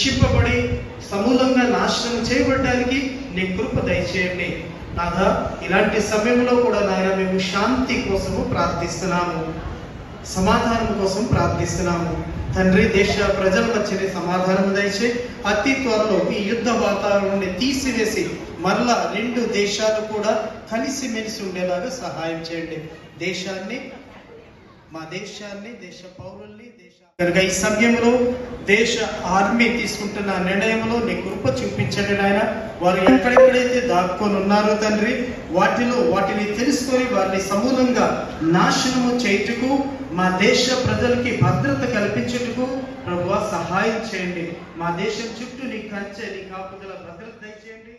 క్షిపబడి సమూలంగా నాశనం చేయబడడానికి నీ కృప దయచేయండి నాథా. ఇలాంటి సమయంలో కూడా నాయన మేము శాంతి కోసము ప్రార్థిస్తున్నాము, సమాధానం కోసం ప్రార్థిస్తున్నాము తండ్రి. దేశ ప్రజల మధ్యనే సమాధానం దయచే అతి త్వరలో ఈ యుద్ధ వాతావరణాన్ని తీసివేసి మరలా రెండు దేశాలు కూడా కలిసిమెలిసి ఉండేలాగా సహాయం చేయండి. దేశాన్ని, మా దేశాన్ని, దేశ పౌరుల్ని, కనుక ఈ సమయంలో దేశ ఆర్మీ తీసుకుంటున్న నిర్ణయంలో నీ కృప చూపించండి నాయన. వారు ఎక్కడెక్కడైతే దాక్కొని ఉన్నారో తండ్రి, వాటిని తెలుసుకొని వారిని సమూలంగా నాశనము చేయుటకు, మా దేశ ప్రజలకి భద్రత కల్పించుటకు ప్రభువా సహాయం చేయండి. మా దేశం చుట్టూ నీ కంచె, నీ కాపుదల భద్రత దయచేయండి.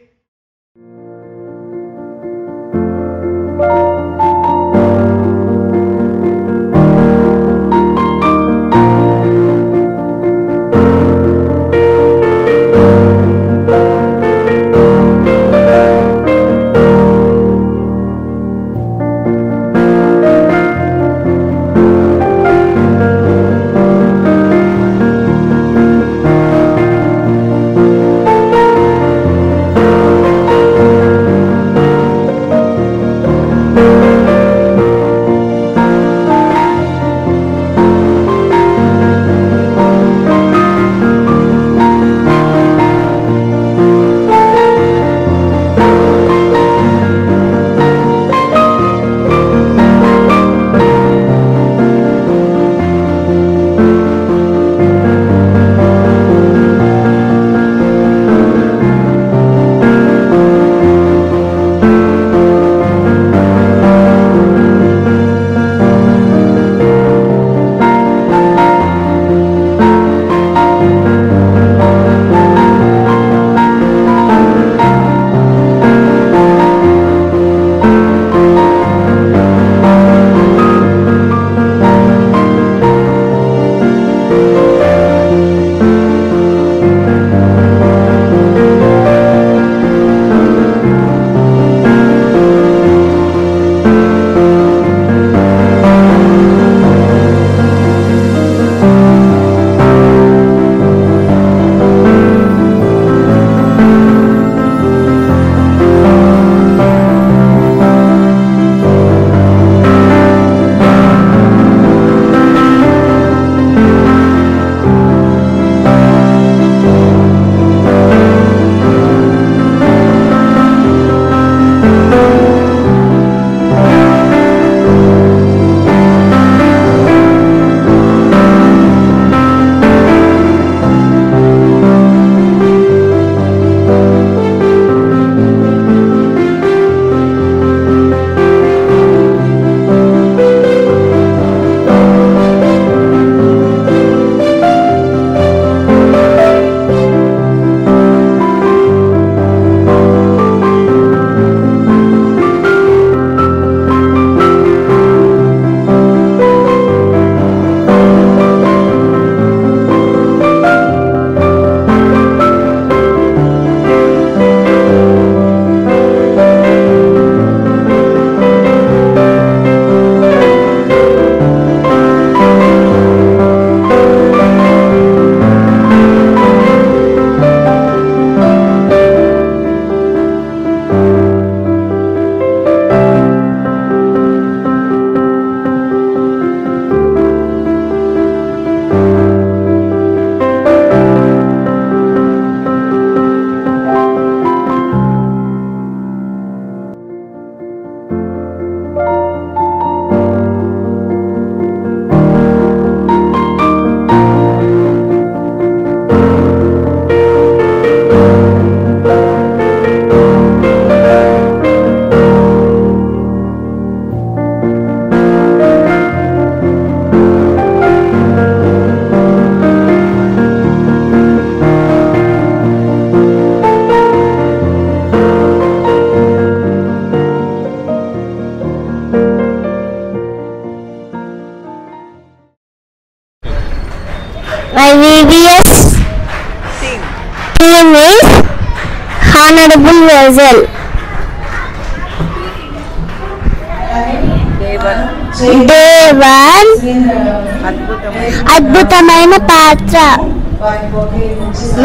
Honorable Vessel. దేవన్ అద్భుతమైన పాత్ర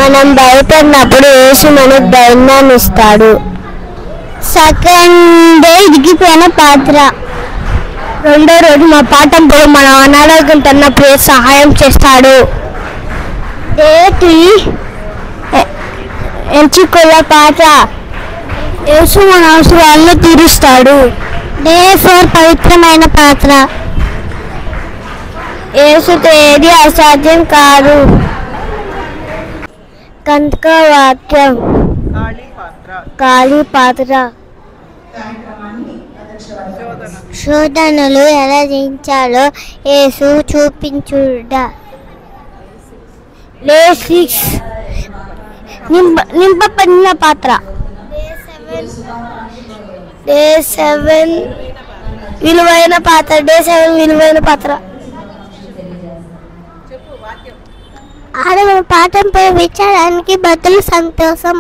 మనం భయపడినప్పుడు యేసు మనకు ధైర్యాన్ని ఇస్తాడు. సెకండ్ డే ఇరిగిపోయిన పాత్ర. రెండో రోజు మా పాఠంలో మనం అనారోగ్యంతో ఉన్నప్పుడు సహాయం చేస్తాడు. డే 3 ఎంచుకున్న పాత్ర. యేసు మన అవసరాలను తీరుస్తాడు. డే 4 పవిత్రమైన పాత్ర. యేసుతో ఏది అసాధ్యం కాదు. కంటక వాక్యం. ఖాళీ పాత్ర. శోధనలు ఎలా జయించాలో యేసు చూపించుట. డే 6 నింపబడిన పాత్ర. డే 7 విలువైన పాత్ర. డే 7 విలువైన పాత్ర. మన పాఠంపై విచారానికి బదులు సంతోషం.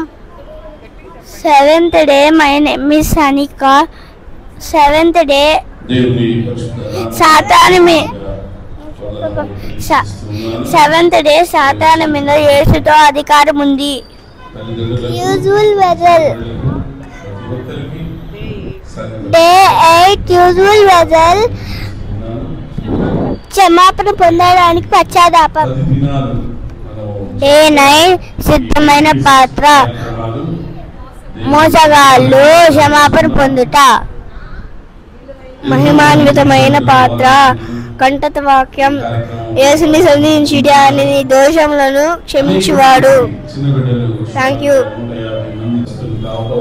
7th day my name is Anika. 7th day seventh day సాతాను మీద యేసుతో అధికారం ఉంది. Usual vessel. Day 8 usual vessel. క్షమాపణ పొందడానికి పశ్చాత్తాపం. డే 9 సిద్ధమైన పాత్ర. మోసగాళ్ళు క్షమాపణ పొందుట. మహిమాన్వితమైన పాత్ర. కంటక వాక్యం. యేసుని సంధించుట అని దోషములను క్షమించువాడు. Thank you.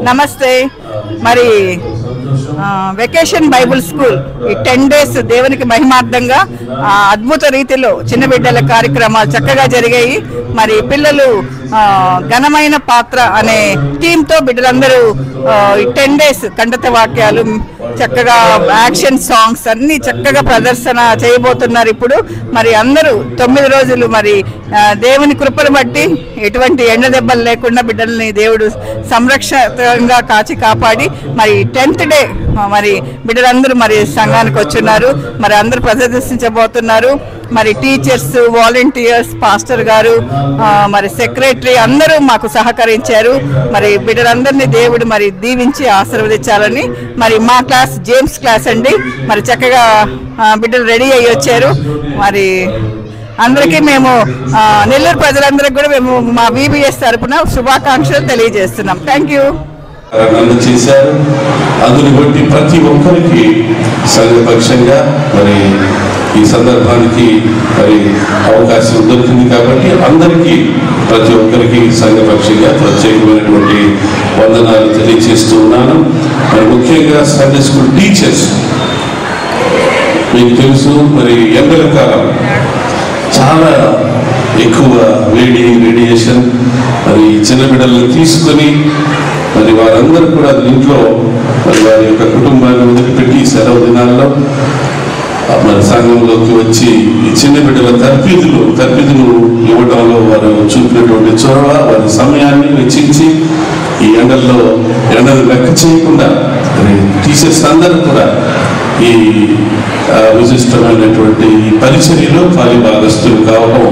నమస్తే. మరి వెకేషన్ బైబుల్ స్కూల్ ఈ 10 days దేవునికి మహిమార్థంగా అద్భుత రీతిలో చిన్న బిడ్డల కార్యక్రమాలు చక్కగా జరిగాయి. మరి పిల్లలు ఘనమైన పాత్ర అనే థీమ్తో బిడ్డలందరూ ఈ 10 days కంటక వాక్యాలు చక్కగా యాక్షన్ సాంగ్స్ అన్ని చక్కగా ప్రదర్శన చేయబోతున్నారు. ఇప్పుడు మరి అందరూ 9 రోజులు మరి దేవుని కృపను బట్టి ఎటువంటి ఎండ దెబ్బలు లేకుండా బిడ్డల్ని దేవుడు సంరక్షణగా కాచి కాపాడి మరి 10th డే మరి బిడ్డలందరూ మరి సంఘానికి వచ్చున్నారు. మరి అందరూ ప్రదర్శించబోతున్నారు. మరి టీచర్స్, వాలంటీర్స్, పాస్టర్ గారు, మరి సెక్రటరీ అందరూ మాకు సహకరించారు. మరి బిడ్డలందరినీ దేవుడు మరి దీవించి ఆశీర్వదించాలని. మరి మా క్లాస్ జేమ్స్ క్లాస్ అండి. మరి చక్కగా బిడ్డలు రెడీ అయ్యి వచ్చారు. మరి అందరికీ మేము నెల్లూరు ప్రజలందరికీ కూడా మేము మా VBS తరపున శుభాకాంక్షలు తెలియజేస్తున్నాం. Thank you. చేశారు. అందుని బట్టి ప్రతి ఒక్కరికి సంఘపక్షంగా మరి ఈ సందర్భానికి మరి అవకాశం దొరికింది కాబట్టి అందరికీ ప్రతి ఒక్కరికి సంఘపక్షంగా ప్రత్యేకమైనటువంటి వందనాలు తెలియజేస్తూ ఉన్నాను. మరి ముఖ్యంగా సండే స్కూల్ టీచర్స్ మీకు తెలుసు మరి ఎండల కాలం చాలా ఎక్కువ రేడియేషన్. మరి చిన్న బిడ్డలను తీసుకొని మరి వారందరూ కూడా ఇంట్లో మరి వారి యొక్క కుటుంబాన్ని వదిలిపెట్టి సెలవు దినాల్లో మరి సంఘంలోకి వచ్చి ఈ చిన్న బిడ్డల తర్ఫీదులు ఇవ్వడంలో వారు చూపినటువంటి చొరవ, వారి సమయాన్ని వెచ్చించి ఈ ఎండలు లెక్క చేయకుండా మరి టీచర్స్ అందరూ కూడా ఈ విశిష్టమైనటువంటి ఈ పరిచర్యలో భాగస్తులు కావడం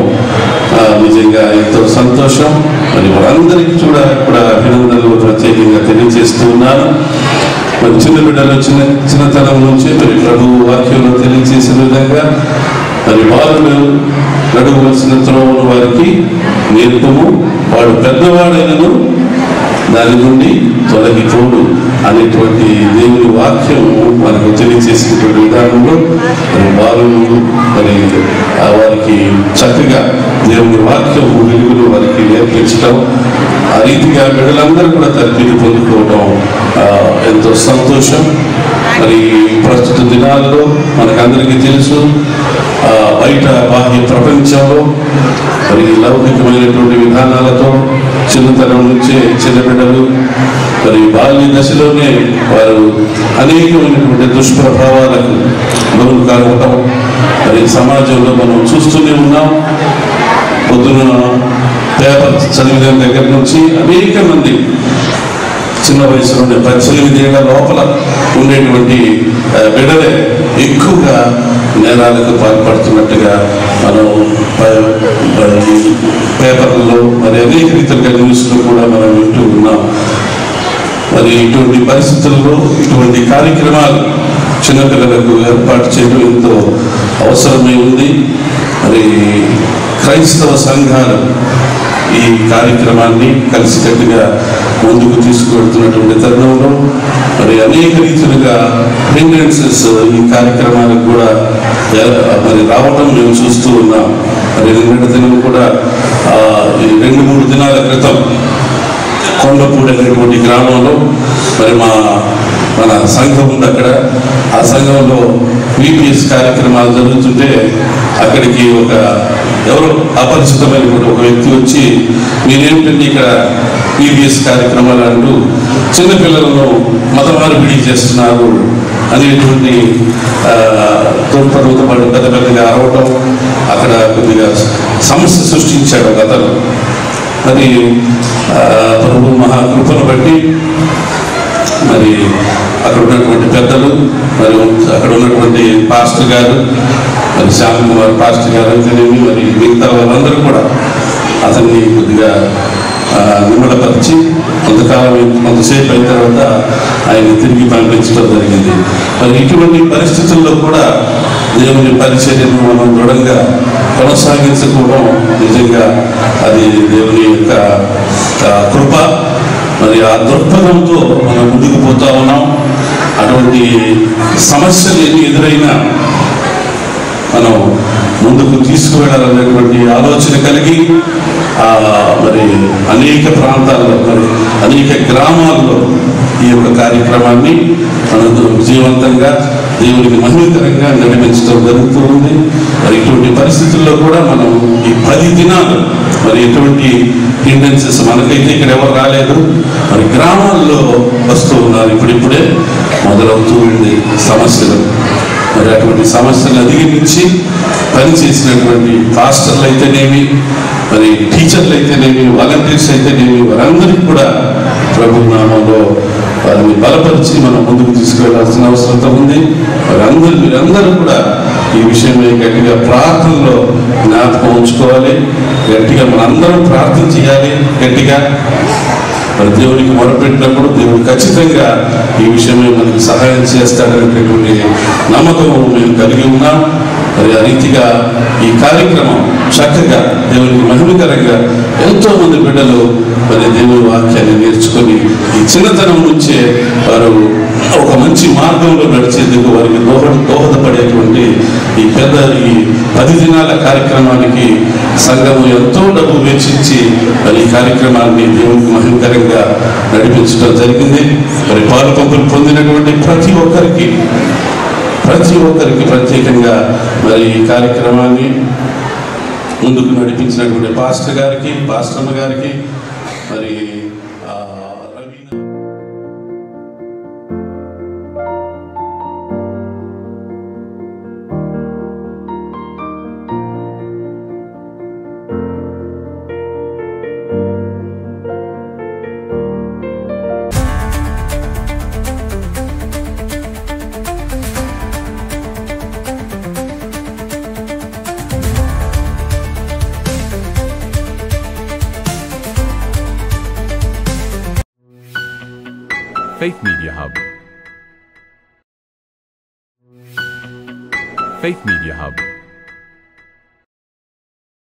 నిజంగా ఎంతో సంతోషం. మరి వారందరికీ కూడా అభినందనలు ప్రత్యేకంగా తెలియజేస్తూ ఉన్నాను. మరి చిన్న బిడ్డలు చిన్నతనం నుంచి మరి ప్రభు వాక్యంలో తెలియజేసిన విధంగా మరి బాలులు నడవలసిన త్రోవను వారికి నేర్పము, వాడు పెద్దవాడైనను దాని నుండి తొలగిపోడు అనేటువంటి దేవుని వాక్యం మనకు తెలియజేసినటువంటి విధానంలో మరి బాలులు మరి వారికి చక్కగా దేవుని వాక్యం వెలుగులు వారికి నేర్పించడం, ఆ రీతిగా బిడ్డలందరూ కూడా తర్ఫీదు పొందుకోవడం ఎంతో సంతోషం. మరి ప్రస్తుత దినాల్లో మనకందరికీ తెలుసు బయట బాహ్య ప్రపంచంలో మరి లౌకికమైనటువంటి విధానాలతో చిన్నతనం నుంచే చిన్న బిడ్డలు మరి బాల్య దశలోనే వారు అనేకమైనటువంటి దుష్ప్రభావాలకు గురువు కావటం మరి సమాజంలో మనం చూస్తూనే ఉన్నాం. పొద్దున పేపర్ చదివిన దగ్గర నుంచి అనేక మంది చిన్న వయసు నుండి 18 ఏళ్ల లోపల ఉండేటువంటి బిడ్డలే ఎక్కువగా నేరాలకు పాల్పడుతున్నట్టుగా మనం పేపర్లలో మరి అనేక రీతిగా న్యూస్లో కూడా మనం వింటూ ఉన్నాం. మరి ఇటువంటి పరిస్థితుల్లో ఇటువంటి కార్యక్రమాలు చిన్నపిల్లలకు ఏర్పాటు చేయడం ఎంతో అవసరమై ఉంది. మరి క్రైస్తవ సంఘాలు ఈ కార్యక్రమాన్ని కలిసికట్టుగా ముందుకు తీసుకువెళ్తున్నటువంటి తరుణంలో మరి అనేక రీతులుగా ప్రెగ్నెన్సీస్ ఈ కార్యక్రమాలకు కూడా మరి రావటం మేము చూస్తూ ఉన్నాం. మరి నిన్నటి దినం కూడా 2-3 దినాల క్రితం కొండపూడి అనేటువంటి గ్రామంలో మరి మన సంఘం ఉంది అక్కడ. ఆ సంఘంలో VPS కార్యక్రమాలు జరుగుతుంటే అక్కడికి ఎవరో అపరిచితమైనటువంటి ఒక వ్యక్తి వచ్చి, మీరేమిటండి ఇక్కడ VPS కార్యక్రమాలు అంటూ చిన్నపిల్లలను మత మార్పిడి చేస్తున్నారు అనేటువంటి తోడ్పడుతూ పెద్ద పెద్దగా అరవటం, అక్కడ కొద్దిగా సమస్య సృష్టించాడు అతను. మరి ప్రభు మహాకృపను బట్టి మరి అక్కడ ఉన్నటువంటి పెద్దలు, మరి అక్కడ ఉన్నటువంటి పాస్టర్ గారు, మరి శ్యామ్ కుమార్ పాస్టర్ గారు అయితేనేమి, మరి మిగతా వాళ్ళందరూ కూడా అతన్ని కొద్దిగా నిమ్మడపరిచి కొంతసేపు అయిన తర్వాత ఆయన తిరిగి పంపించడం జరిగింది. మరి ఇటువంటి పరిస్థితుల్లో కూడా దేవుని పరిచర్యను మనం దృఢంగా కొనసాగించుకోవడం నిజంగా అది దేవుని యొక్క కృప. మరి ఆ దృక్పథంతో మనం ముందుకు పోతా ఉన్నాం. అటువంటి సమస్యలు ఎన్ని ఎదురైనా మనం ముందుకు తీసుకువెళ్ళాలనేటువంటి ఆలోచన కలిగి మరి అనేక ప్రాంతాల్లో, మరి అనేక గ్రామాల్లో ఈ యొక్క కార్యక్రమాన్ని మనం విజయవంతంగా దేవునికి మహిమకరంగా నడిపించడం జరుగుతూ ఉంది. మరి ఇటువంటి పరిస్థితుల్లో కూడా మనం ఈ 10 దినాలు మరి ఎటువంటి హిండెన్సెస్ మనకైతే ఇక్కడ ఎవరు రాలేదు, మరి గ్రామాల్లో వస్తూ ఉన్నారు. ఇప్పుడిప్పుడే మొదలవుతూ ఉంది సమస్యలు. మరి అటువంటి సమస్యలను అధిగమించి పనిచేసినటువంటి పాస్టర్లు అయితేనేమి, మరి టీచర్లు అయితేనేమి, వాలంటీర్స్ అయితేనేమి, వారందరికీ కూడా ప్రభు నామంలో వారిని బలపరిచి మనం ముందుకు తీసుకువెళ్లాల్సిన అవసరం ఉంది. మీరందరూ కూడా ఈ విషయమై గట్టిగా ప్రార్థనలో జ్ఞాపకం ఉంచుకోవాలి. గట్టిగా మనందరం ప్రార్థన చేయాలి. గట్టిగా మరి దేవునికి మొరపెట్టినప్పుడు దేవుడు ఖచ్చితంగా ఈ విషయమై మనకి సహాయం చేస్తాడనేటటువంటి నమ్మకం మేము కలిగి ఉన్నాం. మరి ఆ రీతిగా ఈ కార్యక్రమం చక్కగా దేవునికి మహిమకరంగా ఎంతో మంది బిడ్డలు మరి దేవుని వాక్యాన్ని నేర్చుకొని ఈ చిన్నతనం నుంచే వారు ఒక మంచి మార్గంలో నడిచేందుకు వారికి దోహదపడేటువంటి ఈ 10 దినాల కార్యక్రమానికి సంఘము ఎంతో డబ్బు వెచ్చించి మరి ఈ కార్యక్రమాన్ని దేవునికి మహిమకరంగా నడిపించడం జరిగింది. మరి పాలు పంపులు పొందినటువంటి ప్రతి ఒక్కరికి ప్రత్యేకంగా మరి ఈ కార్యక్రమాన్ని ముందుకు నడిపించినటువంటి పాస్టర్ గారికి, పాస్టర్మ గారికి, మరి Faith Media Hub. Faith Media Hub.